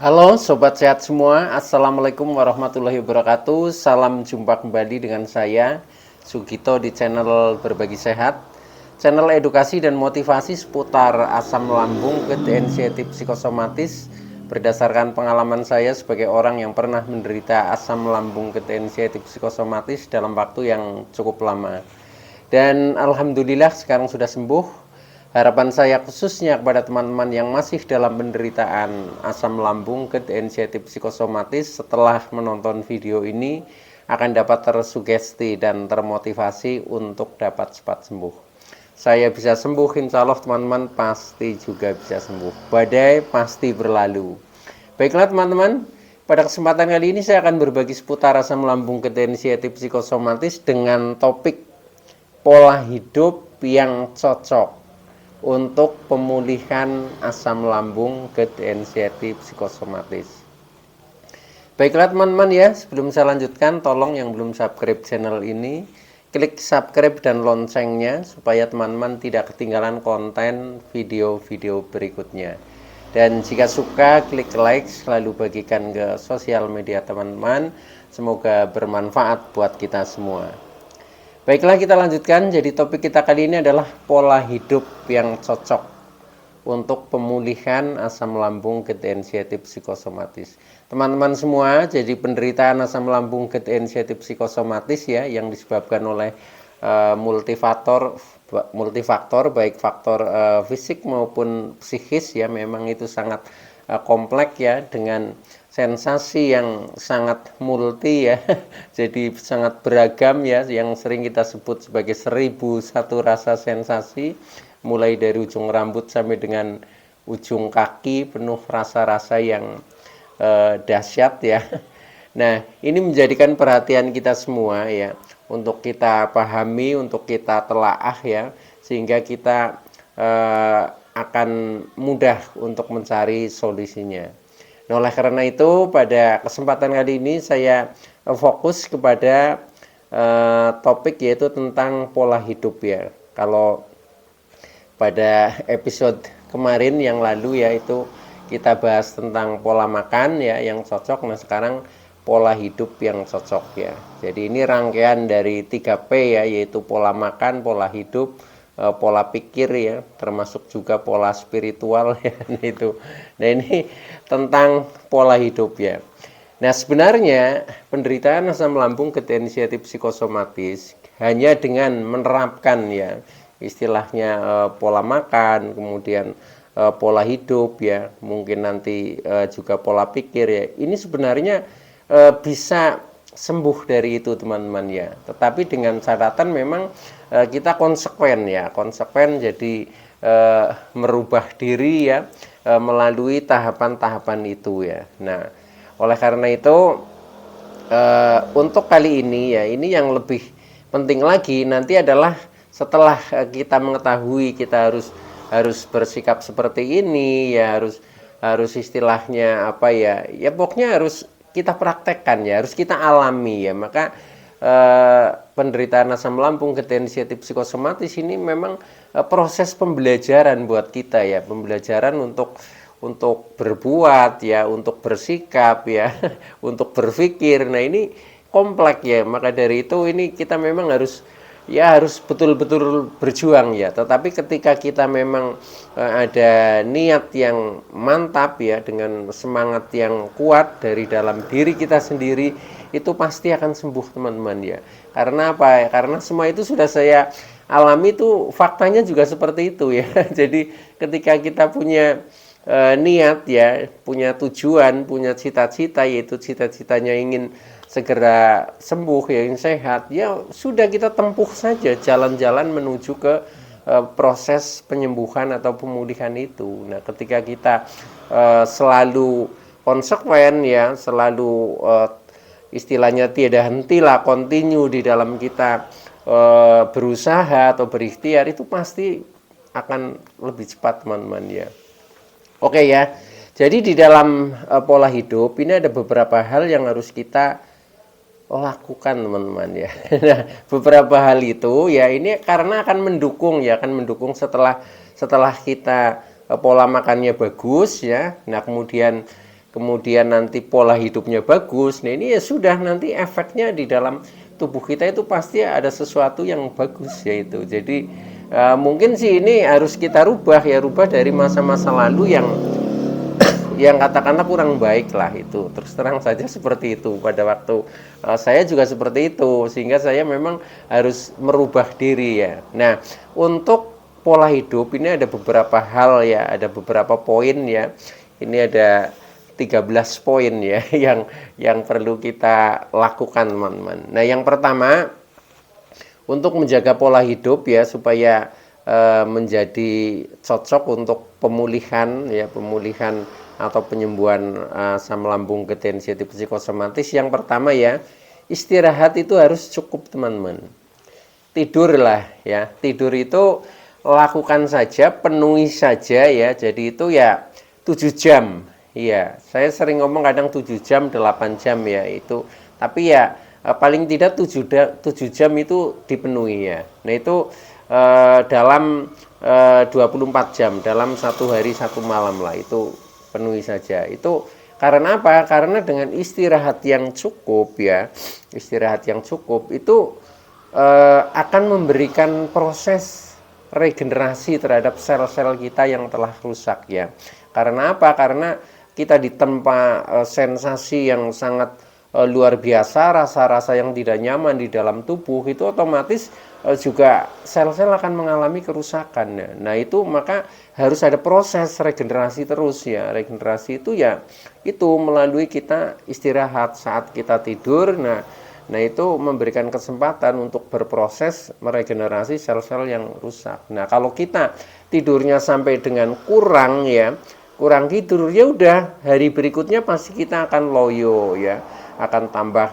Halo Sobat Sehat semua, Assalamualaikum warahmatullahi wabarakatuh. Salam jumpa kembali dengan saya Sugito di channel Berbagi Sehat, channel edukasi dan motivasi seputar asam lambung, gerd, anxiety psikosomatis. Berdasarkan pengalaman saya sebagai orang yang pernah menderita asam lambung, gerd, anxiety psikosomatis dalam waktu yang cukup lama. Dan Alhamdulillah sekarang sudah sembuh. Harapan saya khususnya kepada teman-teman yang masih dalam penderitaan asam lambung, gerd, anxiety psikosomatis, setelah menonton video ini akan dapat tersugesti dan termotivasi untuk dapat cepat sembuh. Saya bisa sembuh, insya Allah teman-teman pasti juga bisa sembuh. Badai pasti berlalu. Baiklah teman-teman, pada kesempatan kali ini saya akan berbagi seputar asam lambung, gerd, anxiety psikosomatis dengan topik pola hidup yang cocok untuk pemulihan asam lambung, gerd, anxiety psikosomatis. Baiklah teman-teman ya, sebelum saya lanjutkan, tolong yang belum subscribe channel ini, klik subscribe dan loncengnya supaya teman-teman tidak ketinggalan konten video-video berikutnya. Dan jika suka, klik like, selalu bagikan ke sosial media teman-teman. Semoga bermanfaat buat kita semua. Baiklah, kita lanjutkan. Jadi topik kita kali ini adalah pola hidup yang cocok untuk pemulihan asam lambung, gerd, anxiety psikosomatis. Teman-teman semua, jadi penderitaan asam lambung, gerd, anxiety psikosomatis ya yang disebabkan oleh multifaktor baik faktor fisik maupun psikis ya, memang itu sangat kompleks ya, dengan sensasi yang sangat multi ya. Jadi sangat beragam ya, yang sering kita sebut sebagai 1001 rasa sensasi, mulai dari ujung rambut sampai dengan ujung kaki penuh rasa-rasa yang dahsyat ya. Nah, ini menjadikan perhatian kita semua ya, untuk kita pahami, untuk kita telaah ya, sehingga kita akan mudah untuk mencari solusinya. Nah, oleh karena itu pada kesempatan kali ini saya fokus kepada topik yaitu tentang pola hidup ya. Kalau pada episode kemarin yang lalu yaitu kita bahas tentang pola makan ya yang cocok. Nah, sekarang pola hidup yang cocok ya. Jadi ini rangkaian dari 3P ya, yaitu pola makan, pola hidup, pola pikir ya, termasuk juga pola spiritual ya. Nah ini tentang pola hidup ya. Nah, sebenarnya penderitaan asam lambung, gerd, anxiety psikosomatis hanya dengan menerapkan ya istilahnya pola makan, kemudian pola hidup ya, mungkin nanti juga pola pikir ya. Ini sebenarnya bisa sembuh dari itu teman-teman ya. Tetapi dengan catatan memang kita konsekuen ya, konsekuen jadi merubah diri ya melalui tahapan-tahapan itu ya. Nah, oleh karena itu untuk kali ini ya, ini yang lebih penting lagi nanti adalah setelah kita mengetahui kita harus bersikap seperti ini ya, harus istilahnya apa ya, ya pokoknya harus kita praktekkan ya, harus kita alami ya. Maka penderitaan asam lambung, gerd, anxiety psikosomatis ini memang proses pembelajaran buat kita ya, pembelajaran untuk berbuat ya, untuk bersikap ya, untuk berpikir. Nah, ini kompleks ya. Maka dari itu ini kita memang harus betul-betul berjuang ya. Tetapi ketika kita memang ada niat yang mantap ya, dengan semangat yang kuat dari dalam diri kita sendiri, itu pasti akan sembuh teman-teman ya. Karena apa ya? Karena semua itu sudah saya alami, tuh faktanya juga seperti itu ya. Jadi ketika kita punya niat ya, punya tujuan, punya cita-cita, yaitu cita-citanya ingin segera sembuh, yang sehat, ya sudah kita tempuh saja jalan-jalan menuju ke proses penyembuhan atau pemulihan itu. Nah, ketika kita selalu konsekuen ya, selalu istilahnya tiada hentilah, continue di dalam kita berusaha atau berikhtiar, itu pasti akan lebih cepat teman-teman ya. Oke ya. Jadi di dalam pola hidup ini ada beberapa hal yang harus kita lakukan teman-teman ya. Nah, beberapa hal itu ya ini karena akan mendukung ya, akan mendukung setelah kita pola makannya bagus ya. Nah, kemudian kemudian nanti pola hidupnya bagus, nah ini ya sudah, nanti efeknya di dalam tubuh kita itu pasti ada sesuatu yang bagus yaitu. Jadi mungkin sih ini harus kita rubah ya, rubah dari masa-masa lalu yang katakanlah kurang baik lah itu. Terus terang saja seperti itu pada waktu saya juga seperti itu, sehingga saya memang harus merubah diri ya. Nah, untuk pola hidup ini ada beberapa hal ya, ada beberapa poin ya. Ini ada 13 poin ya yang perlu kita lakukan, teman-teman. Nah, yang pertama, untuk menjaga pola hidup ya supaya menjadi cocok untuk pemulihan ya, pemulihan atau penyembuhan asam lambung ketensiatif psikosomatis. Yang pertama ya, istirahat itu harus cukup, teman-teman. Tidurlah ya, tidur itu lakukan saja, penuhi saja ya. Jadi itu ya 7 jam. Iya, saya sering ngomong kadang 7 jam, 8 jam ya itu. Tapi ya paling tidak 7 jam itu dipenuhi ya. Nah, itu dalam 24 jam, dalam 1 hari 1 malam lah, itu penuhi saja. Itu karena apa? Karena dengan istirahat yang cukup ya, istirahat yang cukup itu akan memberikan proses regenerasi terhadap sel-sel kita yang telah rusak ya. Karena apa? Karena kita ditempa sensasi yang sangat luar biasa, rasa-rasa yang tidak nyaman di dalam tubuh, itu otomatis juga sel-sel akan mengalami kerusakan. Nah, itu maka harus ada proses regenerasi terus ya. Regenerasi itu ya itu melalui kita istirahat saat kita tidur. Nah itu memberikan kesempatan untuk berproses meregenerasi sel-sel yang rusak. Nah, kalau kita tidurnya sampai dengan kurang ya, kurang tidur, ya udah hari berikutnya pasti kita akan loyo ya, akan tambah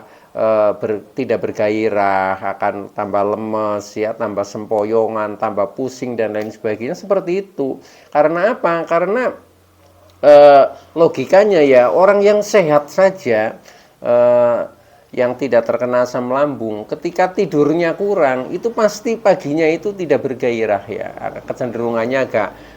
tidak bergairah, akan tambah lemes ya, tambah sempoyongan, tambah pusing dan lain sebagainya seperti itu. Karena apa? Karena logikanya ya, orang yang sehat saja yang tidak terkena asam lambung, ketika tidurnya kurang itu pasti paginya itu tidak bergairah ya, kecenderungannya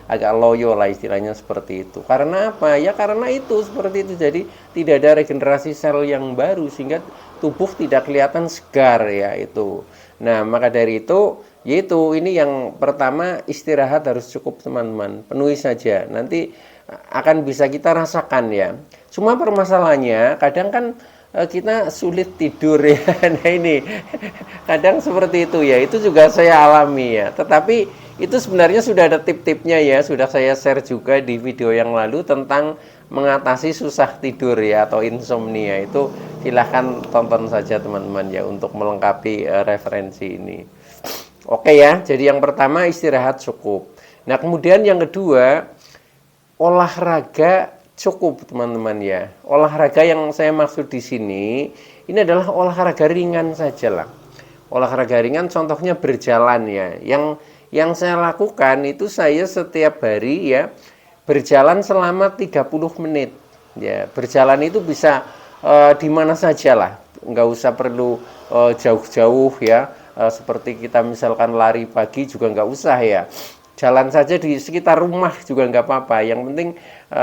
agak loyo lah istilahnya seperti itu. Karena apa? Ya karena itu seperti itu. Jadi tidak ada regenerasi sel yang baru sehingga tubuh tidak kelihatan segar ya itu. Nah, maka dari itu yaitu ini yang pertama, istirahat harus cukup, teman-teman. Penuhi saja. Nanti akan bisa kita rasakan ya. Cuma permasalahannya kadang kan kita sulit tidur ya. Nah, ini kadang seperti itu ya. Itu juga saya alami ya. Tetapi itu sebenarnya sudah ada tip-tipnya ya. Sudah saya share juga di video yang lalu tentang mengatasi susah tidur ya atau insomnia. Itu silahkan tonton saja, teman-teman ya, untuk melengkapi referensi ini. Oke ya. Jadi yang pertama, istirahat cukup. Nah, kemudian yang kedua, olahraga cukup, teman-teman ya. Olahraga yang saya maksud di sini ini adalah olahraga ringan saja lah. Olahraga ringan contohnya berjalan ya. Yang saya lakukan itu, saya setiap hari ya berjalan selama 30 menit. Ya, berjalan itu bisa di mana saja lah. Nggak usah perlu jauh-jauh ya. Seperti kita misalkan lari pagi juga nggak usah ya. Jalan saja di sekitar rumah juga nggak apa-apa. Yang penting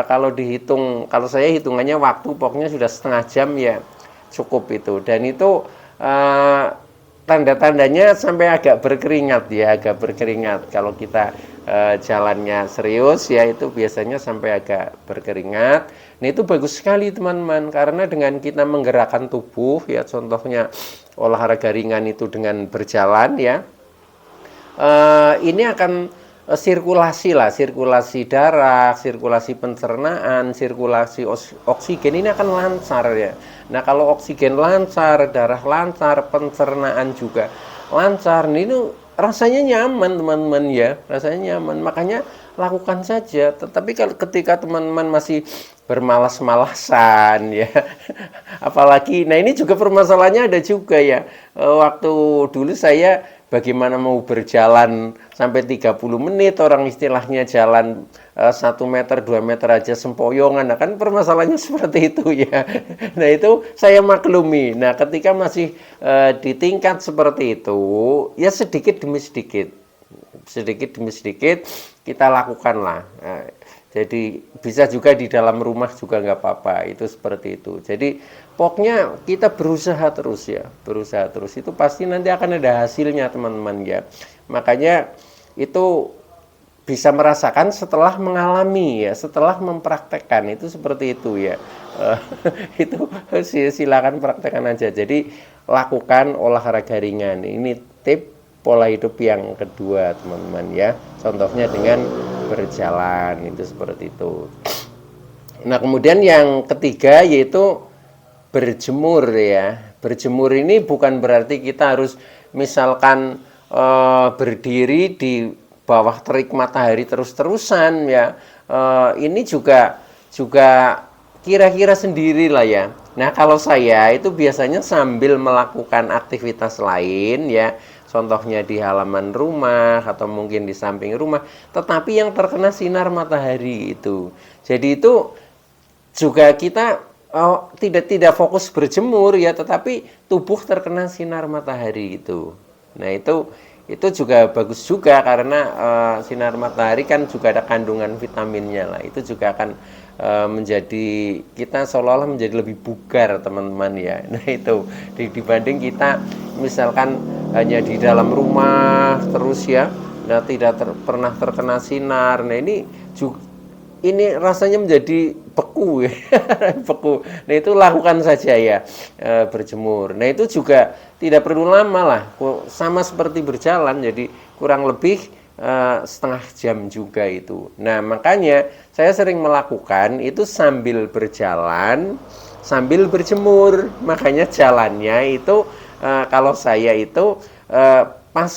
kalau dihitung, kalau saya hitungannya waktu, pokoknya sudah setengah jam ya cukup itu. Dan itu tanda-tandanya sampai agak berkeringat ya, agak berkeringat. Kalau kita jalannya serius ya, itu biasanya sampai agak berkeringat. Nah, itu bagus sekali, teman-teman, karena dengan kita menggerakkan tubuh ya, contohnya olahraga ringan itu dengan berjalan ya, ini akan sirkulasi lah, sirkulasi darah, sirkulasi pencernaan, sirkulasi oksigen ini akan lancar ya. Nah, kalau oksigen lancar, darah lancar, pencernaan juga lancar, ini rasanya nyaman, teman-teman ya, rasanya nyaman. Makanya lakukan saja. Tetapi kalau ketika teman-teman masih bermalas-malasan ya, apalagi, nah ini juga permasalahannya ada juga ya. Waktu dulu saya bagaimana mau berjalan sampai 30 menit, orang istilahnya jalan 1 meter 2 meter aja sempoyongan. Nah, kan permasalahannya seperti itu ya. Nah, itu saya maklumi. Nah, ketika masih di tingkat seperti itu ya, sedikit demi sedikit kita lakukanlah. Jadi bisa juga di dalam rumah juga nggak apa-apa, itu seperti itu. Jadi pokoknya kita berusaha terus ya, berusaha terus. Itu pasti nanti akan ada hasilnya teman-teman ya. Makanya itu bisa merasakan setelah mengalami ya, setelah mempraktekkan, itu seperti itu ya. Itu silakan praktekkan aja. Jadi lakukan olahraga ringan. Ini tip pola hidup yang kedua teman-teman ya. Contohnya dengan berjalan, itu seperti itu. Nah kemudian yang ketiga yaitu berjemur ya. Berjemur ini bukan berarti kita harus misalkan berdiri di bawah terik matahari terus-terusan ya. Ini juga kira-kira sendiri lah ya. Nah kalau saya itu biasanya sambil melakukan aktivitas lain ya, contohnya di halaman rumah atau mungkin di samping rumah, tetapi yang terkena sinar matahari itu. Jadi itu juga kita tidak fokus berjemur ya, tetapi tubuh terkena sinar matahari itu. Nah itu juga bagus juga karena sinar matahari kan juga ada kandungan vitaminnya lah. Itu juga akan menjadi kita seolah-olah menjadi lebih bugar teman-teman ya. Nah itu dibanding kita misalkan hanya di dalam rumah terus ya, nah tidak pernah terkena sinar. Nah ini rasanya menjadi beku ya. Beku. Nah itu lakukan saja ya, berjemur. Nah itu juga tidak perlu lama lah, sama seperti berjalan, jadi kurang lebih setengah jam juga itu. Nah makanya saya sering melakukan itu sambil berjalan sambil berjemur. Makanya jalannya itu kalau saya itu pas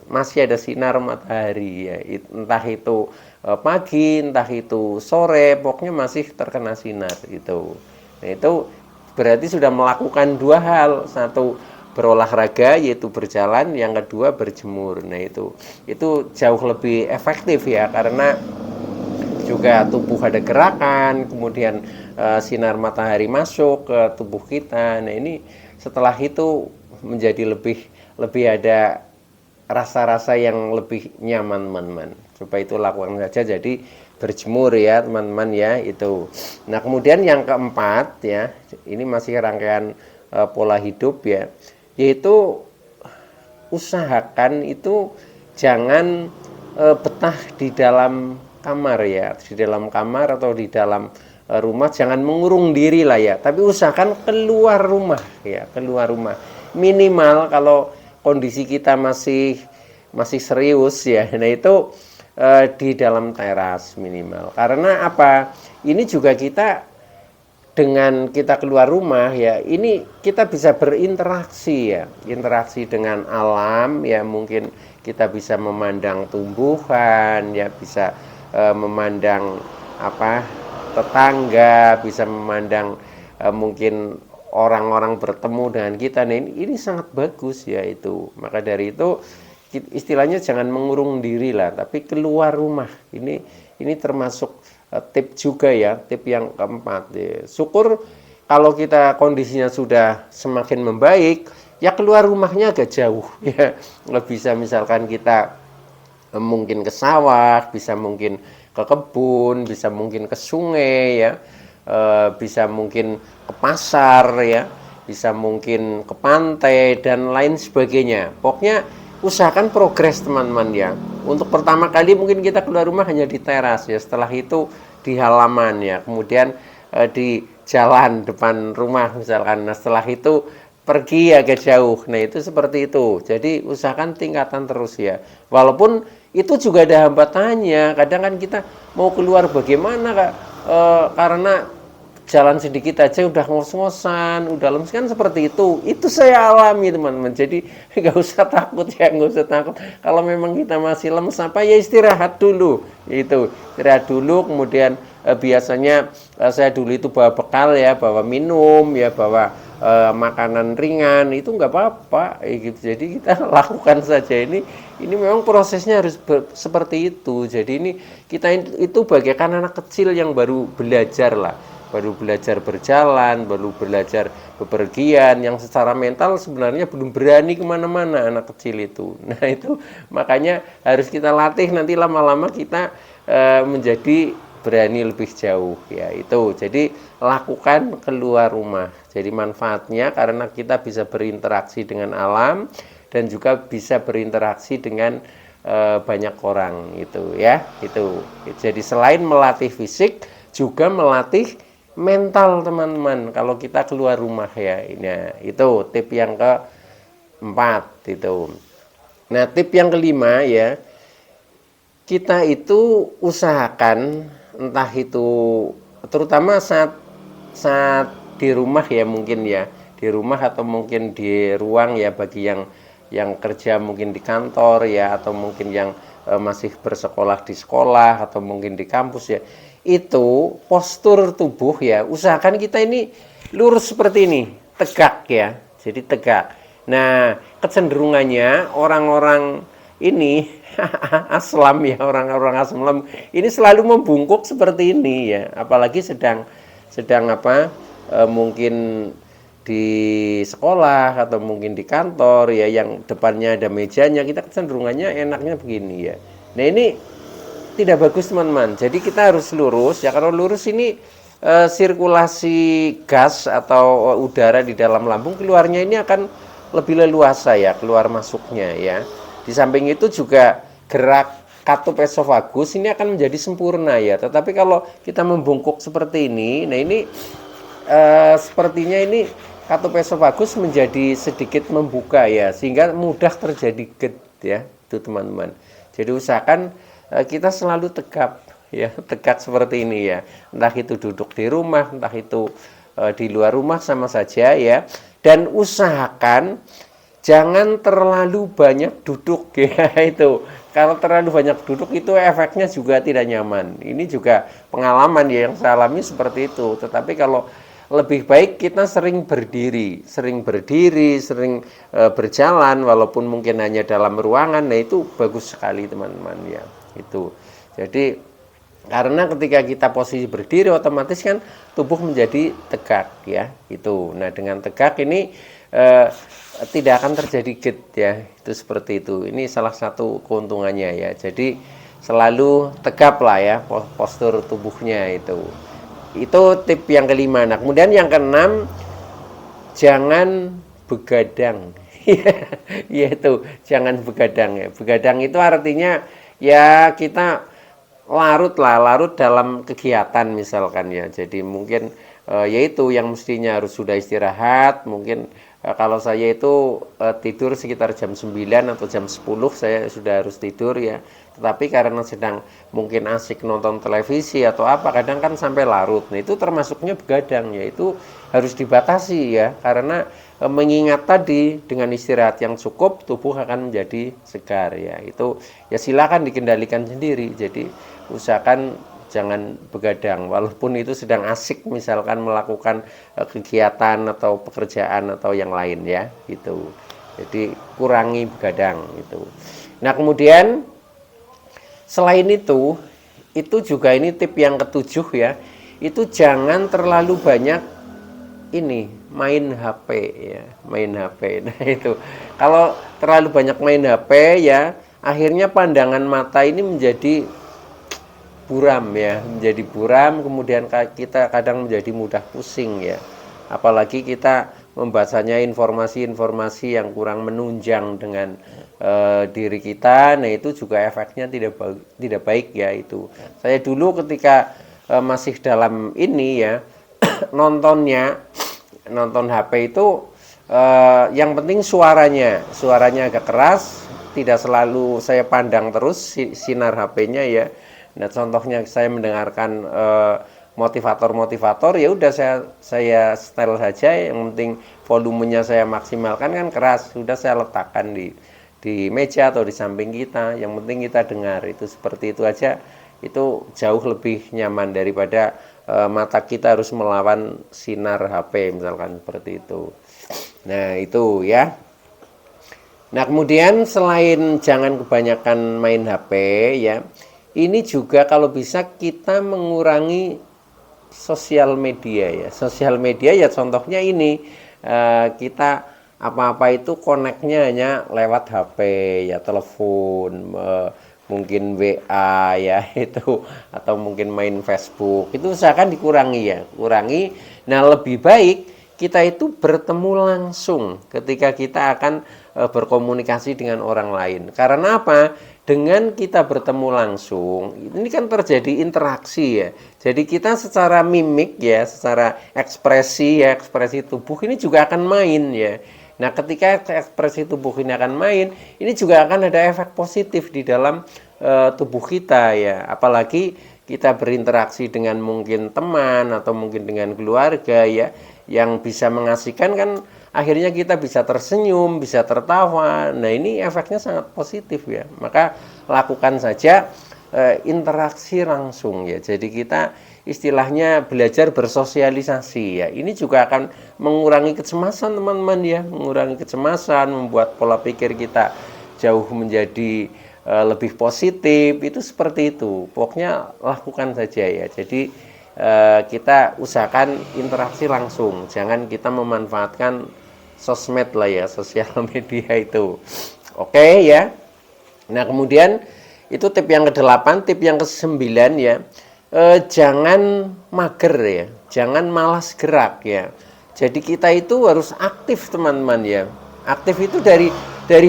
masih ada sinar matahari ya, entah itu pagi, entah itu sore, pokoknya masih terkena sinar gitu. Nah itu berarti sudah melakukan dua hal, satu berolahraga yaitu berjalan, yang kedua berjemur. Nah itu jauh lebih efektif ya, karena juga tubuh ada gerakan, kemudian sinar matahari masuk ke tubuh kita. Nah ini setelah itu menjadi lebih ada rasa-rasa yang lebih nyaman teman-teman. Coba itu lakukan saja, jadi berjemur ya teman-teman ya itu. Nah kemudian yang keempat ya, ini masih rangkaian pola hidup ya, yaitu usahakan itu jangan betah di dalam kamar ya, di dalam kamar atau di dalam rumah, jangan mengurung diri lah ya, tapi usahakan keluar rumah ya, keluar rumah minimal kalau kondisi kita masih serius ya. Nah itu di dalam teras minimal. Karena apa? Ini juga kita dengan kita keluar rumah ya, ini kita bisa berinteraksi ya, interaksi dengan alam ya, mungkin kita bisa memandang tumbuhan ya, bisa memandang tetangga, bisa memandang mungkin orang-orang bertemu dengan kita. Nah ini sangat bagus ya itu. Maka dari itu istilahnya jangan mengurung diri lah, tapi keluar rumah. Ini termasuk tip juga ya, tip yang keempat ya. Syukur kalau kita kondisinya sudah semakin membaik ya, keluar rumahnya agak jauh ya. Bisa misalkan kita mungkin ke sawah, bisa mungkin ke kebun, bisa mungkin ke sungai ya, bisa mungkin ke pasar ya, bisa mungkin ke pantai dan lain sebagainya. Pokoknya usahakan progres teman-teman ya. Untuk pertama kali mungkin kita keluar rumah hanya di teras ya, setelah itu di halaman ya, kemudian di jalan depan rumah misalkan. Nah setelah itu pergi agak jauh. Nah itu seperti itu. Jadi usahakan tingkatan terus ya. Walaupun itu juga ada hambatannya. Kadang kan kita mau keluar bagaimana Kak? Karena jalan sedikit aja udah ngos-ngosan, udah lemes kan, seperti itu. Itu saya alami teman-teman. Jadi nggak usah takut ya, nggak usah takut. Kalau memang kita masih lemes ya istirahat dulu. Itu istirahat dulu. Kemudian biasanya saya dulu itu bawa bekal ya, bawa minum ya, bawa makanan ringan, itu nggak apa-apa gitu. Jadi kita lakukan saja. Ini memang prosesnya harus seperti itu. Jadi ini kita itu bagaikan anak kecil yang baru belajar lah, baru belajar berjalan, baru belajar bepergian, yang secara mental sebenarnya belum berani kemana-mana anak kecil itu. Nah itu makanya harus kita latih, nanti lama-lama kita menjadi berani lebih jauh ya. Itu jadi lakukan keluar rumah. Jadi manfaatnya karena kita bisa berinteraksi dengan alam dan juga bisa berinteraksi dengan banyak orang itu ya. Itu jadi selain melatih fisik juga melatih mental teman-teman kalau kita keluar rumah ya. Ini itu tip yang keempat itu. Nah, tip yang kelima ya, kita itu usahakan entah itu terutama saat di rumah ya, mungkin ya di rumah atau mungkin di ruang ya, bagi yang kerja mungkin di kantor ya, atau mungkin yang masih bersekolah di sekolah atau mungkin di kampus ya, itu postur tubuh ya usahakan kita ini lurus seperti ini, tegak ya, jadi tegak. Nah, kecenderungannya orang-orang ini aslam ya, orang-orang aslam ini selalu membungkuk seperti ini ya, apalagi sedang apa mungkin di sekolah atau mungkin di kantor ya, yang depannya ada mejanya, kita kecenderungannya enaknya begini ya. Nah, ini tidak bagus teman-teman, jadi kita harus lurus ya. Kalau lurus ini sirkulasi gas atau udara di dalam lambung keluarnya ini akan lebih leluasa ya, keluar masuknya ya. Di samping itu juga gerak katup esofagus ini akan menjadi sempurna ya. Tetapi kalau kita membungkuk seperti ini, nah ini sepertinya ini katup esofagus menjadi sedikit membuka ya, sehingga mudah terjadi GERD ya, itu teman-teman. Jadi usahakan kita selalu tegap ya, tegak seperti ini ya. Entah itu duduk di rumah, entah itu di luar rumah sama saja ya. Dan usahakan jangan terlalu banyak duduk ya, itu. Kalau terlalu banyak duduk itu efeknya juga tidak nyaman. Ini juga pengalaman ya yang saya alami seperti itu. Tetapi kalau lebih baik kita sering berdiri, sering berjalan walaupun mungkin hanya dalam ruangan. Nah, itu bagus sekali teman-teman ya. Itu. Jadi karena ketika kita posisi berdiri otomatis kan tubuh menjadi tegak ya, itu. Nah, dengan tegak ini tidak akan terjadi GERD ya, itu seperti itu. Ini salah satu keuntungannya ya. Jadi selalu tegap lah ya postur tubuhnya itu. Itu tip yang kelima. Nah, kemudian yang keenam, jangan begadang. Yaitu jangan begadang ya. Begadang itu artinya ya kita larut dalam kegiatan misalkan ya. Jadi mungkin yaitu yang mestinya harus sudah istirahat, mungkin kalau saya itu tidur sekitar jam 9 atau jam 10 saya sudah harus tidur ya. Tetapi karena sedang mungkin asik nonton televisi atau apa, kadang kan sampai larut. Nah, itu termasuknya begadang ya. Itu harus dibatasi ya, karena mengingat tadi dengan istirahat yang cukup tubuh akan menjadi segar ya. Itu ya silakan dikendalikan sendiri. Jadi usahakan jangan begadang walaupun itu sedang asik misalkan melakukan kegiatan atau pekerjaan atau yang lain ya, gitu. Jadi kurangi begadang itu. Nah, kemudian selain itu juga ini tip yang ketujuh ya, itu jangan terlalu banyak ini main HP ya, main HP. Nah, itu kalau terlalu banyak main HP ya, akhirnya pandangan mata ini menjadi buram ya, menjadi buram, kemudian kita kadang menjadi mudah pusing ya. Apalagi kita membacanya informasi-informasi yang kurang menunjang dengan diri kita. Nah, itu juga efeknya tidak baik ya itu. Saya dulu ketika masih dalam ini ya, nonton HP itu yang penting suaranya agak keras, tidak selalu saya pandang terus sinar HP-nya ya. Nah, contohnya saya mendengarkan motivator ya udah saya setel saja, yang penting volumenya saya maksimalkan, kan keras sudah saya letakkan di meja atau di samping kita, yang penting kita dengar. Itu seperti itu aja, itu jauh lebih nyaman daripada mata kita harus melawan sinar HP misalkan seperti itu. Nah, itu ya. Nah, kemudian selain jangan kebanyakan main HP ya, ini juga kalau bisa kita mengurangi sosial media ya. Sosial media ya contohnya ini, kita apa-apa itu koneknya hanya lewat HP ya, telepon, mungkin WA ya itu, atau mungkin main Facebook, itu usahakan dikurangi ya, kurangi. Nah, lebih baik kita itu bertemu langsung ketika kita akan berkomunikasi dengan orang lain. Karena apa? Dengan kita bertemu langsung, ini kan terjadi interaksi ya. Jadi kita secara mimik ya, secara ekspresi ya, ekspresi tubuh ini juga akan main ya. Nah, ketika ekspresi tubuh ini akan main, ini juga akan ada efek positif di dalam tubuh kita ya. Apalagi kita berinteraksi dengan mungkin teman atau mungkin dengan keluarga ya, yang bisa mengasihkan, kan akhirnya kita bisa tersenyum, bisa tertawa. Nah, ini efeknya sangat positif ya. Maka lakukan saja interaksi langsung ya. Jadi kita istilahnya belajar bersosialisasi ya. Ini juga akan mengurangi kecemasan teman-teman ya, mengurangi kecemasan, membuat pola pikir kita jauh menjadi lebih positif. Itu seperti itu. Pokoknya lakukan saja ya. Jadi kita usahakan interaksi langsung, jangan kita memanfaatkan sosmed lah ya, sosial media itu. Oke ya. Nah, kemudian itu tip yang ke-8. Tip yang ke-9 ya, jangan mager ya, jangan malas gerak ya. Jadi kita itu harus aktif teman-teman ya. Aktif itu dari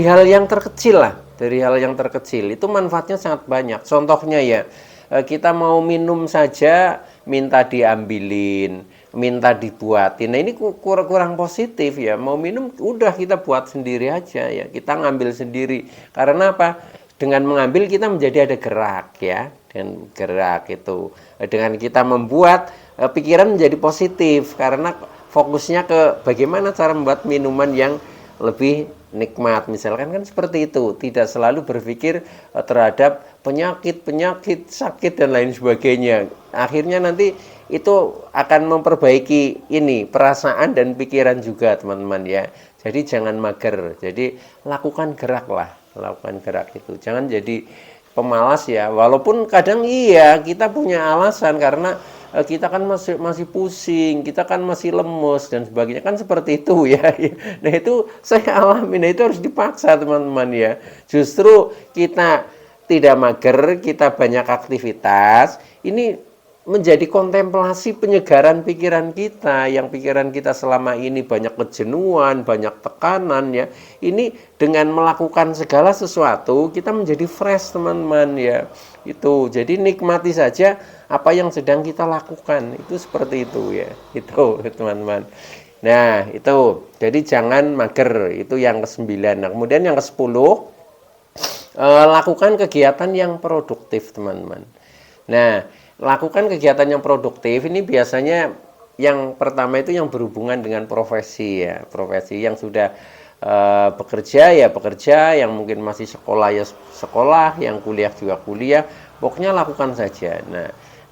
hal yang terkecil lah, dari hal yang terkecil itu manfaatnya sangat banyak. Contohnya ya, kita mau minum saja minta diambilin, minta dibuatin. Nah, ini kurang positif ya. Mau minum udah kita buat sendiri aja ya, kita ngambil sendiri. Karena apa? Dengan mengambil kita menjadi ada gerak ya, dan gerak itu dengan kita membuat, pikiran menjadi positif karena fokusnya ke bagaimana cara membuat minuman yang lebih nikmat, misalkan, kan seperti itu. Tidak selalu berpikir terhadap penyakit, sakit dan lain sebagainya. Akhirnya nanti itu akan memperbaiki ini perasaan dan pikiran juga teman-teman ya. Jadi jangan mager. Jadi lakukan gerak lah, lakukan gerak itu. Jangan jadi pemalas ya. Walaupun kadang iya kita punya alasan karena kita kan masih pusing, kita kan masih lemes dan sebagainya, kan seperti itu ya. Nah, itu saya alami. Nah, itu harus dipaksa teman-teman ya. Justru kita tidak mager, kita banyak aktivitas, ini menjadi kontemplasi penyegaran pikiran kita, yang pikiran kita selama ini banyak kejenuhan, banyak tekanan ya. Ini dengan melakukan segala sesuatu kita menjadi fresh teman-teman ya. Itu jadi nikmati saja apa yang sedang kita lakukan, itu seperti itu ya. Itu teman-teman. Nah, itu jadi jangan mager, itu yang ke-9. Nah, kemudian yang ke-10, lakukan kegiatan yang produktif teman-teman. Nah, lakukan kegiatan yang produktif ini biasanya yang pertama itu yang berhubungan dengan profesi ya. Profesi yang sudah bekerja ya bekerja, yang mungkin masih sekolah ya sekolah, yang kuliah juga kuliah. Pokoknya lakukan saja.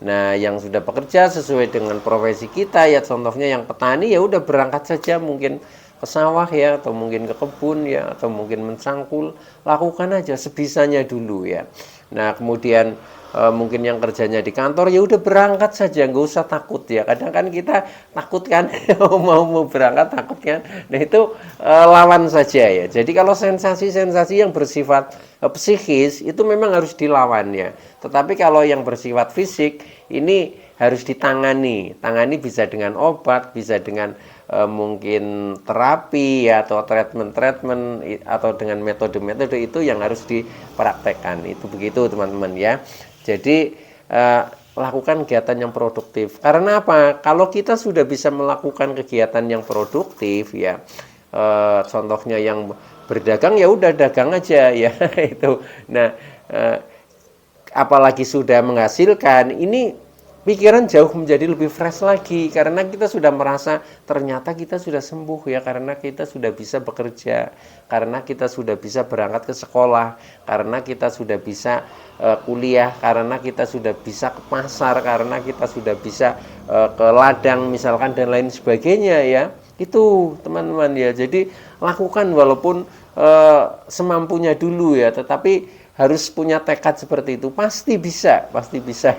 Nah, yang sudah bekerja sesuai dengan profesi kita ya, contohnya yang petani ya udah berangkat saja mungkin ke sawah ya, atau mungkin ke kebun ya, atau mungkin mencangkul. Lakukan aja sebisanya dulu ya. Nah, kemudian mungkin yang kerjanya di kantor ya udah berangkat saja, nggak usah takut ya. Kadang kan kita takut kan mau berangkat takut kan. Nah, itu lawan saja ya. Jadi kalau sensasi-sensasi yang bersifat psikis itu memang harus dilawan ya. Tetapi kalau yang bersifat fisik ini harus ditangani. Tangani bisa dengan obat, bisa dengan mungkin terapi ya, atau treatment atau dengan metode-metode itu yang harus dipraktekkan. Itu begitu teman-teman ya. Jadi lakukan kegiatan yang produktif. Karena apa? Kalau kita sudah bisa melakukan kegiatan yang produktif ya, contohnya yang berdagang ya udah dagang aja ya itu. Nah, apalagi sudah menghasilkan, ini pikiran jauh menjadi lebih fresh lagi karena kita sudah merasa ternyata kita sudah sembuh ya, karena kita sudah bisa bekerja, karena kita sudah bisa berangkat ke sekolah, karena kita sudah bisa kuliah, karena kita sudah bisa ke pasar, karena kita sudah bisa ke ladang misalkan dan lain sebagainya ya. Itu teman-teman ya. Jadi lakukan walaupun semampunya dulu ya, tetapi harus punya tekad seperti itu. Pasti bisa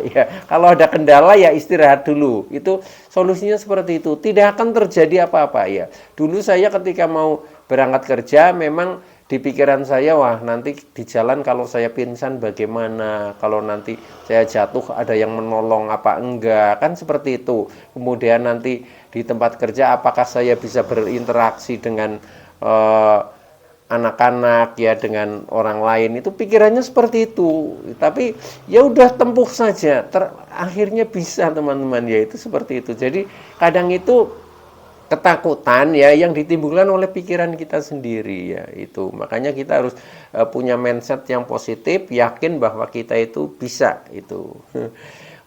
ya. Kalau ada kendala ya istirahat dulu. Itu solusinya seperti itu. Tidak akan terjadi apa-apa ya. Dulu saya ketika mau berangkat kerja memang di pikiran saya, wah nanti di jalan kalau saya pingsan bagaimana, kalau nanti saya jatuh ada yang menolong apa enggak, kan seperti itu. Kemudian nanti di tempat kerja apakah saya bisa berinteraksi dengan anak-anak ya, dengan orang lain, itu pikirannya seperti itu. Tapi ya udah tempuh saja, akhirnya bisa teman-teman ya, itu seperti itu. Jadi kadang itu ketakutan ya yang ditimbulkan oleh pikiran kita sendiri ya, itu makanya kita harus punya mindset yang positif, yakin bahwa kita itu bisa itu.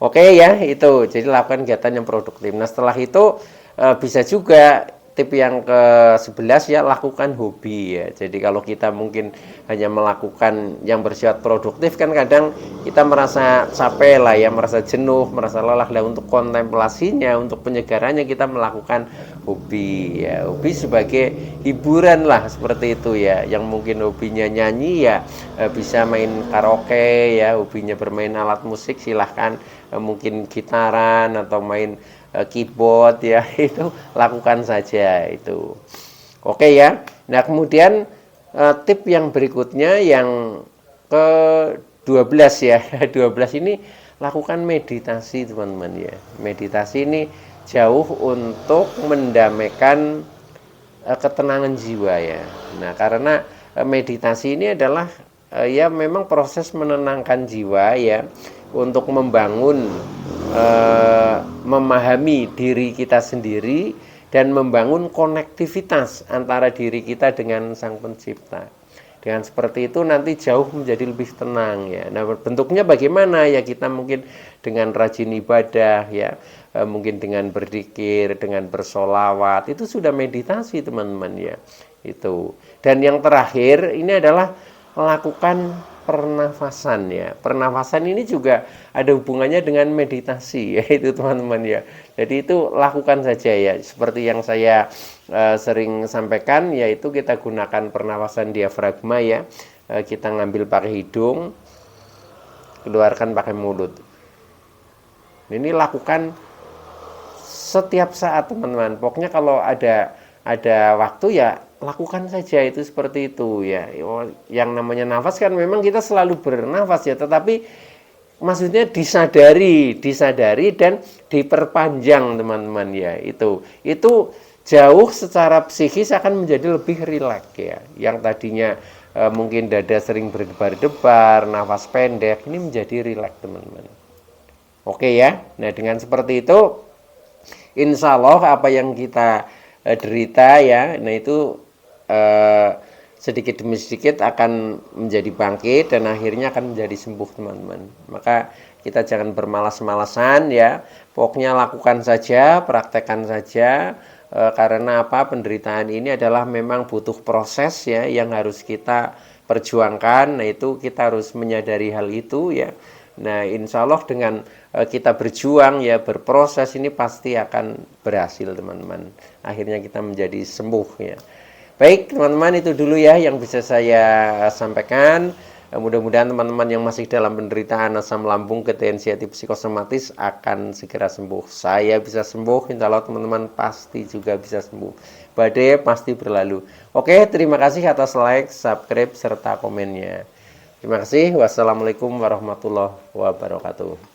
Oke ya, itu jadi lakukan kegiatan yang produktif. Nah setelah itu bisa juga tip yang ke-11 ya, lakukan hobi ya. Jadi kalau kita mungkin hanya melakukan yang bersifat produktif kan kadang kita merasa capek lah ya, merasa jenuh, merasa lelah. Lah untuk kontemplasinya, untuk penyegarannya kita melakukan hobi ya. Hobi sebagai hiburan lah seperti itu ya. Yang mungkin hobinya nyanyi ya bisa main karaoke ya, hobinya bermain alat musik silahkan, mungkin gitaran atau main keyboard ya, itu lakukan saja itu. Oke ya. Nah kemudian tip yang berikutnya yang ke-12 ya. 12 ini lakukan meditasi teman-teman ya. Meditasi ini jauh untuk mendamaikan ketenangan jiwa ya. Nah karena meditasi ini adalah ya memang proses menenangkan jiwa ya, untuk membangun memahami diri kita sendiri dan membangun konektivitas antara diri kita dengan Sang Pencipta. Dengan seperti itu nanti jauh menjadi lebih tenang ya. Nah bentuknya bagaimana ya, kita mungkin dengan rajin ibadah ya, mungkin dengan berzikir, dengan bersolawat, itu sudah meditasi teman-teman ya itu. Dan yang terakhir ini adalah lakukan pernafasan ya. Pernafasan ini juga ada hubungannya dengan meditasi ya itu teman-teman ya. Jadi itu lakukan saja ya. Seperti yang saya sering sampaikan, yaitu kita gunakan pernafasan diafragma ya. Kita ngambil pakai hidung, keluarkan pakai mulut. Ini lakukan setiap saat teman-teman. Pokoknya kalau ada waktu ya lakukan saja itu seperti itu ya. Yang namanya nafas kan memang kita selalu bernafas ya, tetapi maksudnya disadari dan diperpanjang teman-teman ya itu jauh secara psikis akan menjadi lebih rileks ya. Yang tadinya mungkin dada sering berdebar-debar, nafas pendek, ini menjadi rileks teman-teman. Oke ya. Nah dengan seperti itu insya Allah apa yang kita derita ya, nah itu sedikit demi sedikit akan menjadi bangkit dan akhirnya akan menjadi sembuh teman-teman. Maka kita jangan bermalas-malasan ya, pokoknya lakukan saja, praktekkan saja, karena apa, penderitaan ini adalah memang butuh proses ya yang harus kita perjuangkan. Nah itu kita harus menyadari hal itu ya. Nah insya Allah dengan kita berjuang ya, berproses, ini pasti akan berhasil teman-teman. Akhirnya kita menjadi sembuh ya. Baik teman-teman, itu dulu ya yang bisa saya sampaikan. Mudah-mudahan teman-teman yang masih dalam penderitaan asam lambung, ketensian psikosomatis akan segera sembuh. Saya bisa sembuh, insya Allah teman-teman pasti juga bisa sembuh. Badai pasti berlalu. Oke, terima kasih atas like, subscribe, serta komennya. Terima kasih. Wassalamualaikum warahmatullahi wabarakatuh.